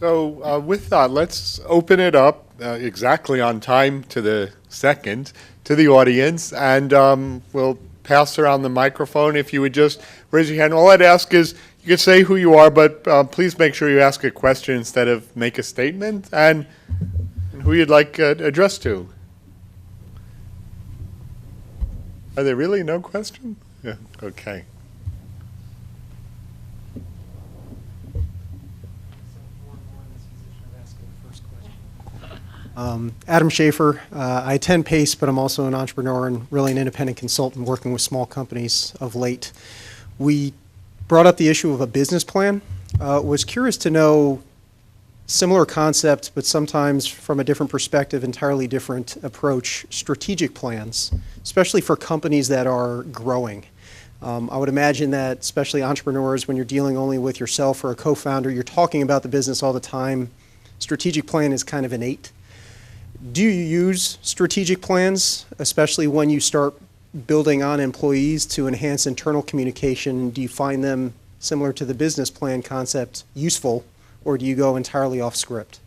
So with that, let's open it up exactly on time to the second to the audience, and we'll pass around the microphone. If you would just raise your hand. All I'd ask is you can say who you are, but please make sure you ask a question instead of make a statement, and who you'd like addressed to. Are there really no questions? Yeah, okay. Adam Schaefer. I attend PACE, but I'm also an entrepreneur and really an independent consultant working with small companies of late. We brought up the issue of a business plan. Was curious to know similar concepts, but sometimes from a different perspective, entirely different approach, strategic plans, especially for companies that are growing. I would imagine that especially entrepreneurs, when you're dealing only with yourself or a co-founder, you're talking about the business all the time. Strategic plan is kind of innate. Do you use strategic plans, especially when you start building on employees to enhance internal communication? Do you find them, similar to the business plan concept, useful, or do you go entirely off script?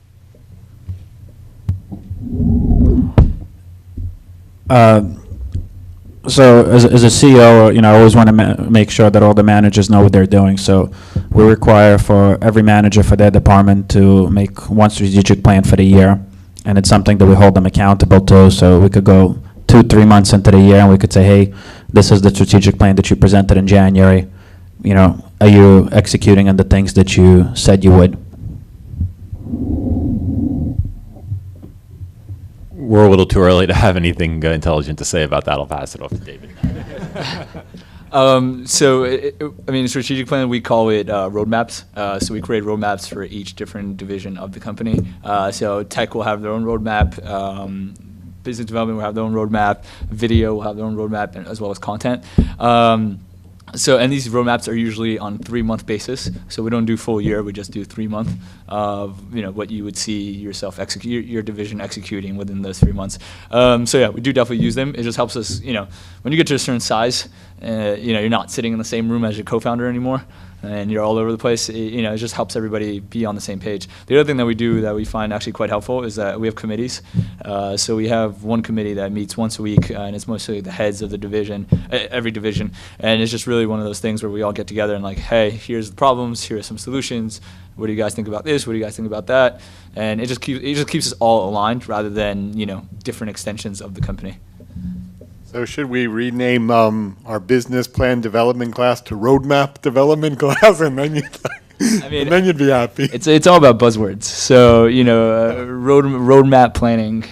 So as a CEO, I always want to make sure that all the managers know what they're doing. So we require for every manager for their department to make one strategic plan for the year. And it's something that we hold them accountable to. So we could go 2-3 months into the year and we could say, hey, this is the strategic plan that you presented in January. Are you executing on the things that you said you would? We're a little too early to have anything intelligent to say about that. I'll pass it off to David. Strategic plan, we call it roadmaps. So we create roadmaps for each different division of the company. So tech will have their own roadmap. Business development will have their own roadmap. Video will have their own roadmap, as well as content. And these roadmaps are usually on 3-month basis. So we don't do full year. We just do 3 month of what you would see yourself execute, your division executing within those 3 months. We do definitely use them. It just helps us. When you get to a certain size, you're not sitting in the same room as your co-founder anymore, and you're all over the place. It just helps everybody be on the same page. The other thing that we do that we find actually quite helpful is that we have committees. So we have one committee that meets once a week, and it's mostly the heads of the division, every division. And it's just really one of those things where we all get together and like, hey, here's the problems, here are some solutions. What do you guys think about this? What do you guys think about that? And it just keeps us all aligned rather than different extensions of the company. So should we rename our business plan development class to roadmap development class, and then you'd be happy? It's all about buzzwords. So roadmap planning.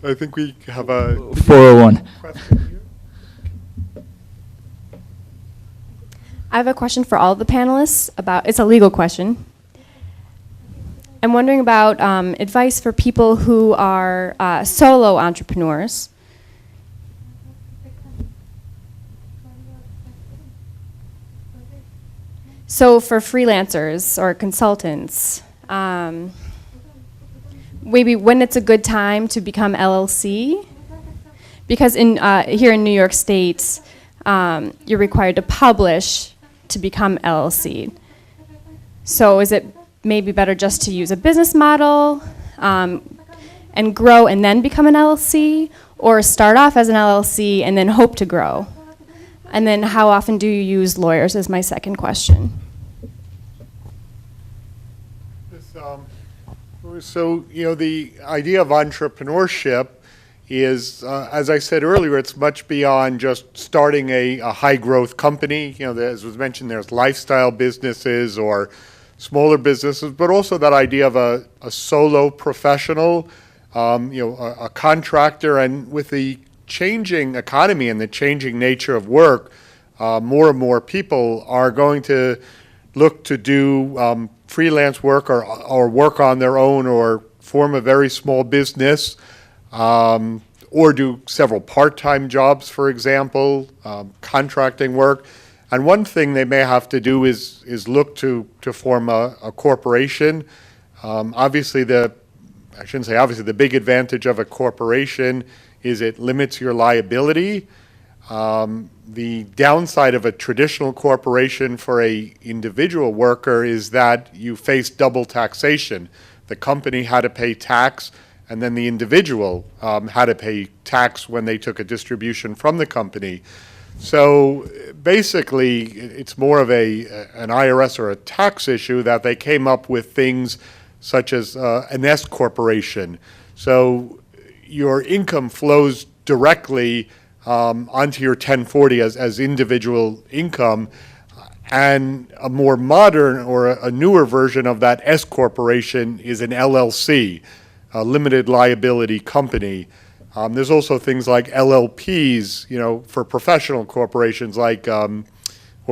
I think we have a 401. question here. I have a question for all of the panelists it's a legal question. I'm wondering about advice for people who are solo entrepreneurs. So for freelancers or consultants, maybe when it's a good time to become LLC, because here in New York State, you're required to publish to become LLC. So is it maybe better just to use a business model and grow and then become an LLC, or start off as an LLC and then hope to grow? And then how often do you use lawyers is my second question. So, the idea of entrepreneurship is, as I said earlier, it's much beyond just starting a high-growth company. As was mentioned, there's lifestyle businesses or smaller businesses, but also that idea of a solo professional, a contractor, and with the changing economy and the changing nature of work, more and more people are going to look to do freelance work or work on their own or form a very small business or do several part-time jobs, for example, contracting work. And one thing they may have to do is look to form a corporation. Obviously, the big advantage of a corporation is it limits your liability. The downside of a traditional corporation for a individual worker is that you face double taxation. The company had to pay tax, and then the individual had to pay tax when they took a distribution from the company. So basically, it's more of an IRS or a tax issue that they came up with things such as an S corporation. So your income flows directly onto your 1040 as individual income, and a more modern or a newer version of that S corporation is an LLC, a limited liability company. There's also things like LLPs, for professional corporations, like or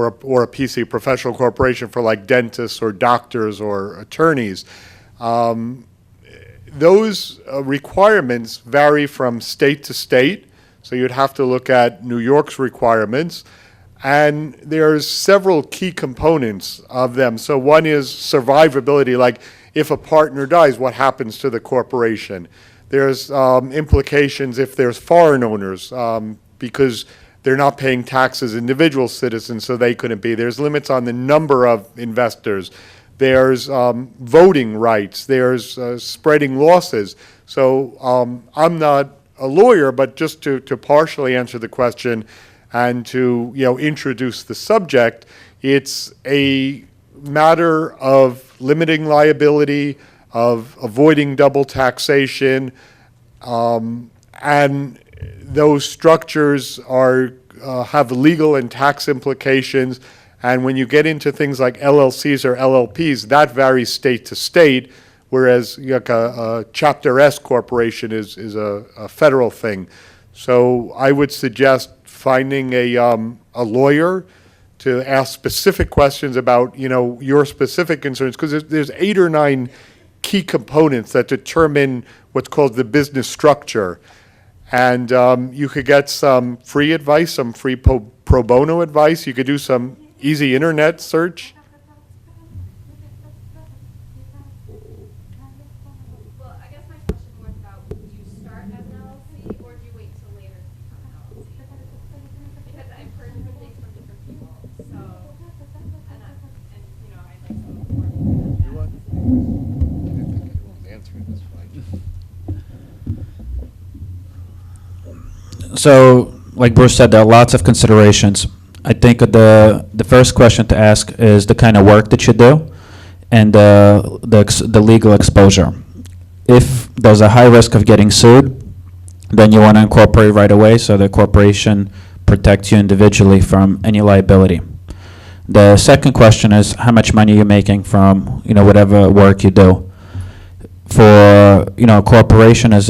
a PC, professional corporation for like dentists or doctors or attorneys. Those requirements vary from state to state, so you'd have to look at New York's requirements. And there's several key components of them. So one is survivability, like if a partner dies, what happens to the corporation? There's implications if there's foreign owners, because they're not paying taxes, individual citizens, so they couldn't be. There's limits on the number of investors. There's voting rights. There's spreading losses. So I'm not a lawyer, but just to partially answer the question and to introduce the subject, it's a matter of limiting liability, of avoiding double taxation, and those structures have legal and tax implications. And when you get into things like LLCs or LLPs, that varies state to state, whereas a Chapter S corporation is a federal thing. So I would suggest finding a lawyer to ask specific questions about your specific concerns, because there's 8 or 9 key components that determine what's called the business structure. And you could get some free advice, some free pro bono advice. You could do some easy internet search. Well, I guess my question was about, do you start as an LLC or do you wait till later to become an LLC? Because I've heard different things from different people. So, and I'd like to know more about that. So, like Bruce said, there are lots of considerations. I think the first question to ask is the kind of work that you do and the legal exposure. If there's a high risk of getting sued, then you want to incorporate right away so the corporation protects you individually from any liability. The second question is how much money you're making from whatever work you do. For a corporation is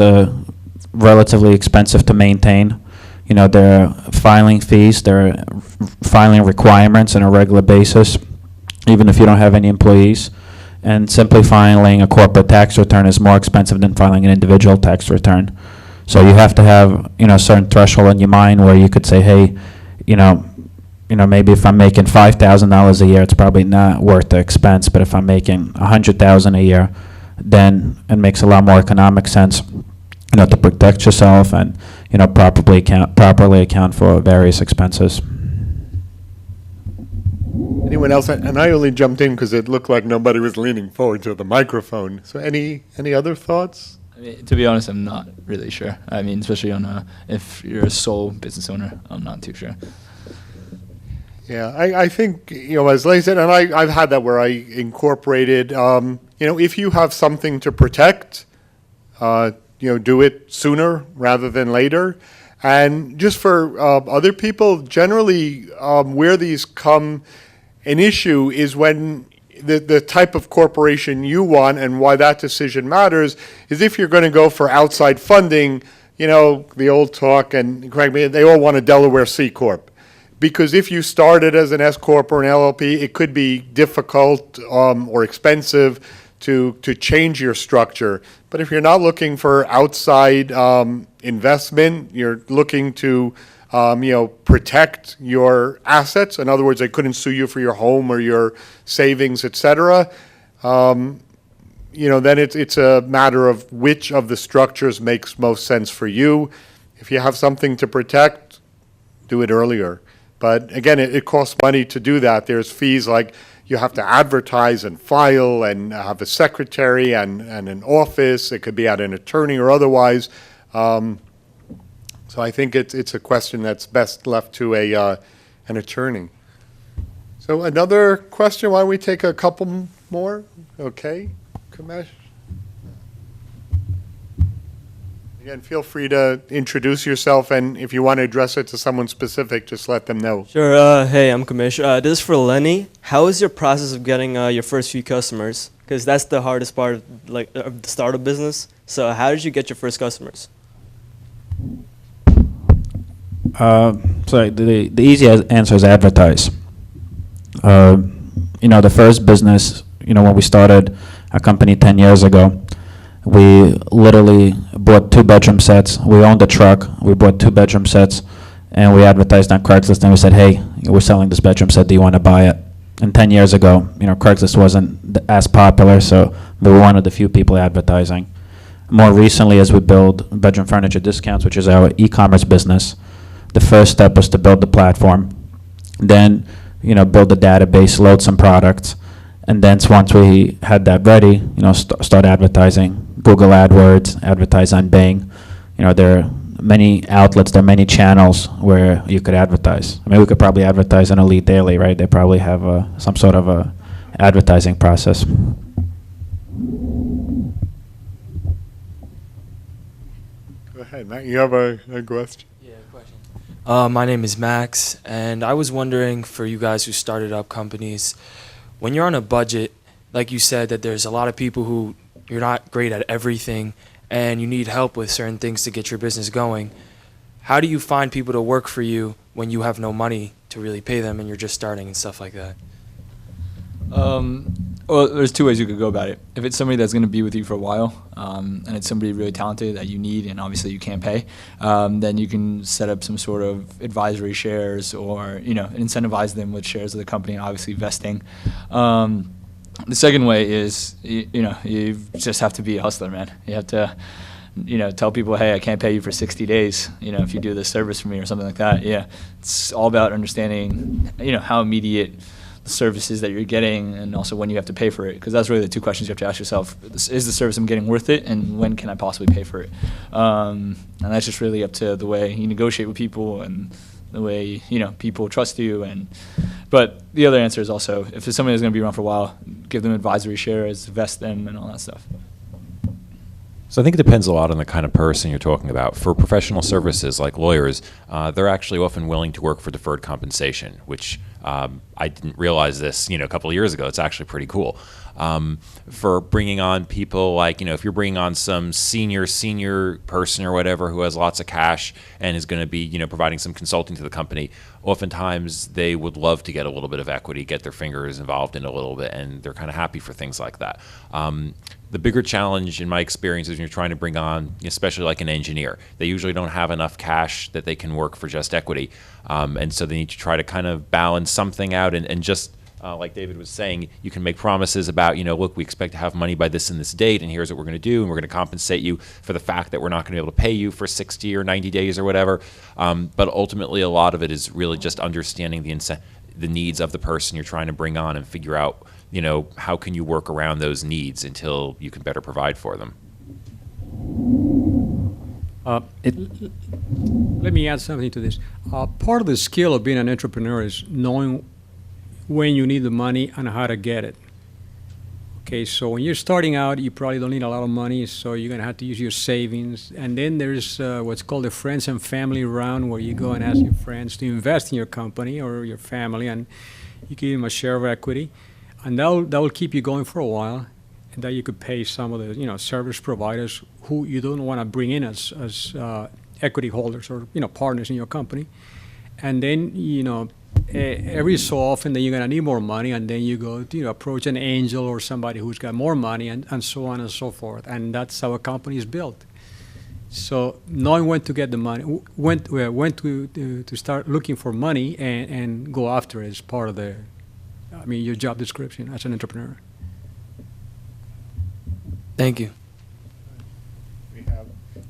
relatively expensive to maintain. There are filing fees, there are filing requirements on a regular basis, even if you don't have any employees. And simply filing a corporate tax return is more expensive than filing an individual tax return. So you have to have, a certain threshold in your mind where you could say, hey, maybe if I'm making $5,000 a year, it's probably not worth the expense. But if I'm making $100,000 a year, then it makes a lot more economic sense, to protect yourself and, properly account for various expenses. Anyone else? And I only jumped in because it looked like nobody was leaning forward to the microphone. So any other thoughts? I mean, to be honest, I'm not really sure. I mean, especially if you're a sole business owner, I'm not too sure. Yeah, I think, as Lay said, and I've had that where I incorporated, if you have something to protect, do it sooner rather than later. And just for other people, generally where these come an issue is when the type of corporation you want, and why that decision matters is if you're going to go for outside funding, the old talk, and correct me, they all want a Delaware C Corp. Because if you started as an S Corp or an LLP, it could be difficult or expensive to change your structure. But if you're not looking for outside investment, you're looking to protect your assets. In other words, they couldn't sue you for your home or your savings, et cetera. Then it's a matter of which of the structures makes most sense for you. If you have something to protect, do it earlier. But again, it costs money to do that. There's fees like you have to advertise and file and have a secretary and an office. It could be at an attorney or otherwise. So I think it's a question that's best left to an attorney. So another question, why don't we take a couple more? Okay, Kamesh. Again, feel free to introduce yourself, and if you want to address it to someone specific, just let them know. Sure. Hey, I'm Kamish. This is for Lenny. How is your process of getting your first few customers? Because that's the hardest part of the startup business. So how did you get your first customers? So the easy answer is advertise. The first business, when we started a company 10 years ago, we literally bought 2-bedroom sets. We owned a truck. We bought 2-bedroom sets, and we advertised on Craigslist, and we said, hey, we're selling this bedroom set. Do you want to buy it? And 10 years ago, Craigslist wasn't as popular, so we were one of the few people advertising. More recently, as we build Bedroom Furniture Discounts, which is our e-commerce business, the first step was to build the platform, then build the database, load some products, and then once we had that ready, start advertising. Google AdWords, advertise on Bing. There are many outlets, there are many channels where you could advertise. I mean, we could probably advertise on Elite Daily, right? They probably have some sort of a advertising process. Go ahead, Matt. You have a question? Yeah, question. My name is Max, and I was wondering for you guys who started up companies, when you're on a budget, like you said, that there's a lot of people who you're not great at everything, and you need help with certain things to get your business going. How do you find people to work for you when you have no money to really pay them and you're just starting and stuff like that? Well, there's two ways you could go about it. If it's somebody that's going to be with you for a while, and it's somebody really talented that you need and obviously you can't pay, then you can set up some sort of advisory shares or, incentivize them with shares of the company and obviously vesting. The second way is, you just have to be a hustler, man. You have to, tell people, hey, I can't pay you for 60 days, if you do this service for me or something like that. Yeah, it's all about understanding, how immediate the services that you're getting and also when you have to pay for it. Because that's really the two questions you have to ask yourself. Is the service I'm getting worth it, and when can I possibly pay for it? And that's just really up to the way you negotiate with people and the way, people trust you. But the other answer is also, if it's somebody that's going to be around for a while, give them advisory shares, vest them, and all that stuff. So I think it depends a lot on the kind of person you're talking about. For professional services like lawyers, they're actually often willing to work for deferred compensation, which I didn't realize this, a couple of years ago. It's actually pretty cool. For bringing on people like, if you're bringing on some senior person or whatever who has lots of cash and is going to be, providing some consulting to the company, oftentimes they would love to get a little bit of equity, get their fingers involved in a little bit, and they're kind of happy for things like that. The bigger challenge in my experience is when you're trying to bring on, especially like an engineer. They usually don't have enough cash that they can work for just equity. And so they need to try to kind of balance something out and just, like David was saying, you can make promises about, look, we expect to have money by this and this date, and here's what we're going to do, and we're going to compensate you for the fact that we're not going to be able to pay you for 60 or 90 days or whatever. But ultimately, a lot of it is really just understanding the needs of the person you're trying to bring on and figure out, how can you work around those needs until you can better provide for them. Let me add something to this. Part of the skill of being an entrepreneur is knowing when you need the money and how to get it. Okay, so when you're starting out, you probably don't need a lot of money, so you're going to have to use your savings. And then there's what's called the friends and family round, where you go and ask your friends to invest in your company or your family, and you give them a share of equity. And that will keep you going for a while, and that you could pay some of the service providers who you don't want to bring in as equity holders or partners in your company. And then every so often then you're going to need more money, and then you go to approach an angel or somebody who's got more money, and so on and so forth. And that's how a company is built. So knowing when to get the money, when to start looking for money and go after it is part of your job description as an entrepreneur. Thank you. We have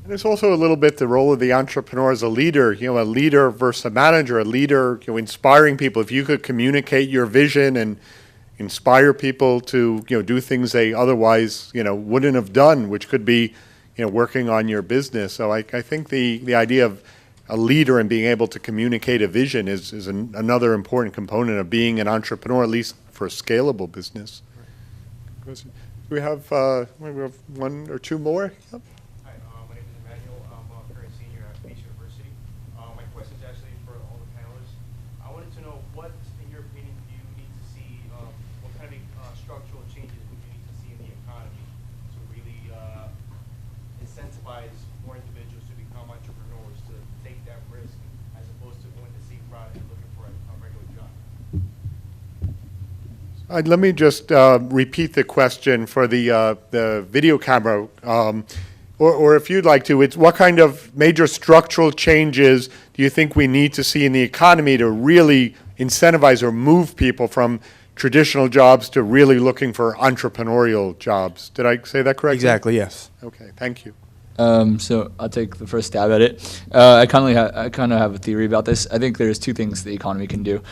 And it's also a little bit the role of the entrepreneur as a leader, a leader versus a manager, a leader, inspiring people. If you could communicate your vision and inspire people to, do things they otherwise, wouldn't have done, which could be, working on your business. So I think the idea of a leader and being able to communicate a vision is another important component of being an entrepreneur, at least for a scalable business. Do we have one or two more? Yep. Hi, my name is Emmanuel. I'm a current senior at Pace University. My question is actually for all the panelists. I wanted to know what, in your opinion, do you need to see, what kind of structural changes would you need to see in the economy to really incentivize more individuals to become entrepreneurs, to take that risk, as opposed to going to seek pride and looking for a regular job? Let me just repeat the question for the video camera, or if you'd like to, it's what kind of major structural changes do you think we need to see in the economy to really incentivize or move people from traditional jobs to really looking for entrepreneurial jobs? Did I say that correctly? Exactly, yes. Okay, thank you. So I'll take the first stab at it. I kind of have a theory about this. I think there's two things the economy can do.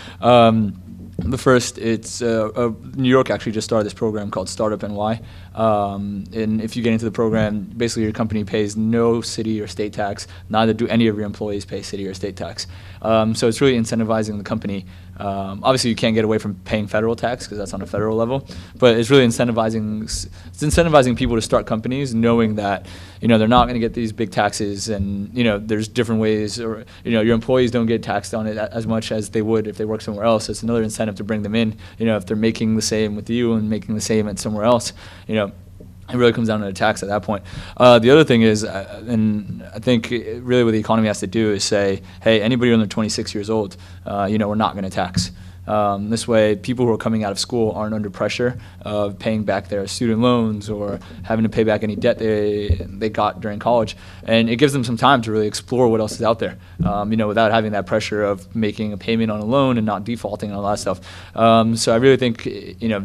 The first, it's New York actually just started this program called Startup NY. And if you get into the program, basically your company pays no city or state tax. Neither do any of your employees pay city or state tax. So it's really incentivizing the company. Obviously, you can't get away from paying federal tax because that's on a federal level. But it's really incentivizing people to start companies, knowing that they're not going to get these big taxes, and there's different ways, or your employees don't get taxed on it as much as they would if they work somewhere else. It's another incentive to bring them in. If they're making the same with you and making the same at somewhere else, it really comes down to the tax at that point. The other thing is, and I think really what the economy has to do is say, hey, anybody under 26 years old, we're not going to tax. This way, people who are coming out of school aren't under pressure of paying back their student loans or having to pay back any debt they got during college. And it gives them some time to really explore what else is out there, without having that pressure of making a payment on a loan and not defaulting and all that stuff. So I really think,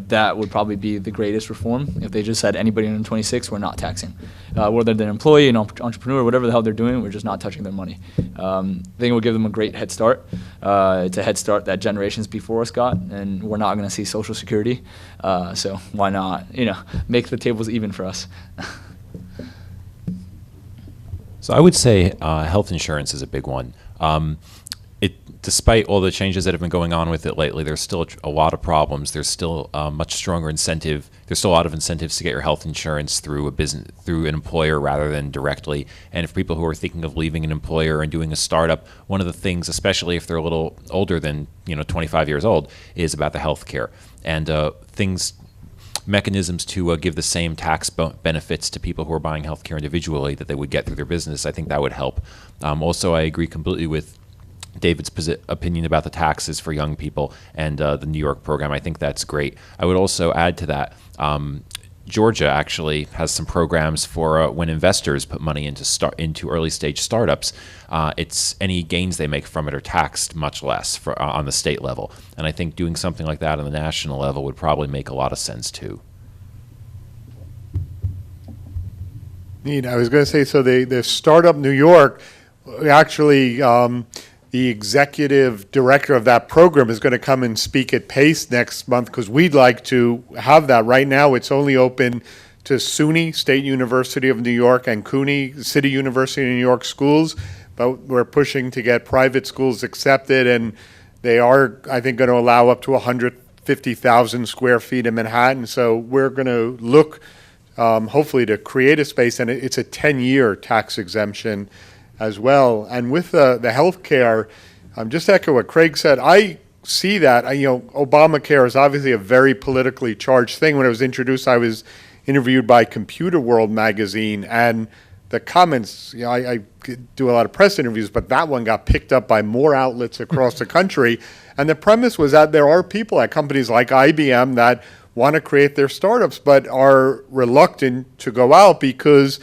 that would probably be the greatest reform if they just said anybody under 26, we're not taxing. Whether they're an employee, an entrepreneur, whatever the hell they're doing, we're just not touching their money. I think it would give them a great head start. It's a head start that generations before us got, and we're not going to see Social Security. So why not, make the tables even for us? So I would say health insurance is a big one. Despite all the changes that have been going on with it lately, there's still a lot of problems. There's still a much stronger incentive. There's still a lot of incentives to get your health insurance through an employer rather than directly. And for people who are thinking of leaving an employer and doing a startup, one of the things, especially if they're a little older than 25 years old, is about the health care and mechanisms to give the same tax benefits to people who are buying healthcare individually that they would get through their business. I think that would help. Also, I agree completely with David's opinion about the taxes for young people and the New York program. I think that's great. I would also add to that, Georgia actually has some programs for when investors put money into early stage startups. It's any gains they make from it are taxed much less on the state level. And I think doing something like that on the national level would probably make a lot of sense too. Neat. I was going to say, so the Startup New York, actually, the executive director of that program is going to come and speak at PACE next month because we'd like to have that. Right now, it's only open to SUNY, State University of New York, and CUNY, City University of New York schools, but we're pushing to get private schools accepted, and they are, I think, going to allow up to 150,000 square feet in Manhattan. So we're going to look, hopefully, to create a space, and it's a 10-year tax exemption as well. And with the healthcare, just echo what Craig said, I see that, Obamacare is obviously a very politically charged thing. When it was introduced, I was interviewed by Computer World magazine, and the comments, I do a lot of press interviews, but that one got picked up by more outlets across the country. And the premise was that there are people at companies like IBM that want to create their startups, but are reluctant to go out because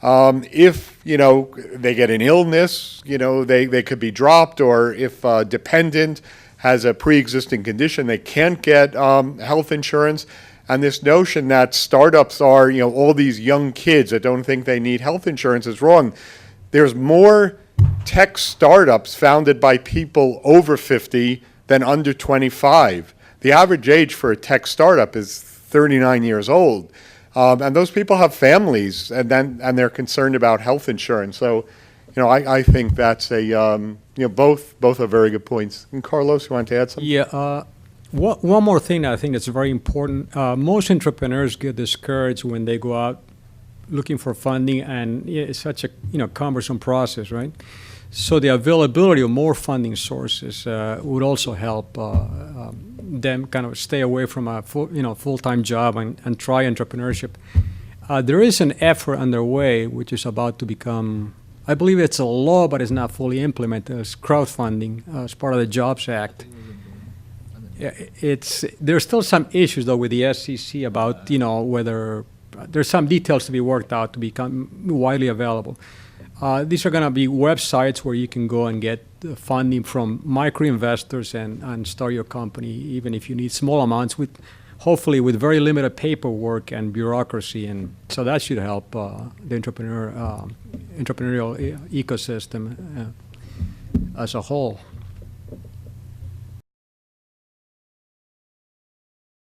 if, they get an illness, they could be dropped, or if a dependent has a pre-existing condition, they can't get health insurance. And this notion that startups are, all these young kids that don't think they need health insurance is wrong. There's more tech startups founded by people over 50 than under 25. The average age for a tech startup is 39 years old. And those people have families, and they're concerned about health insurance. So, I think that's both are very good points. And Carlos, you want to add something? Yeah. One more thing that I think is very important. Most entrepreneurs get discouraged when they go out looking for funding, and it's such a cumbersome process, right? So the availability of more funding sources would also help them kind of stay away from a full-time job and try entrepreneurship. There is an effort underway which is about to become, I believe it's a law, but it's not fully implemented, as crowdfunding as part of the Jobs Act. There's still some issues though with the SEC about whether there's some details to be worked out to become widely available. These are going to be websites where you can go and get funding from micro investors and start your company, even if you need small amounts, hopefully with very limited paperwork and bureaucracy, and so that should help the entrepreneurial ecosystem as a whole.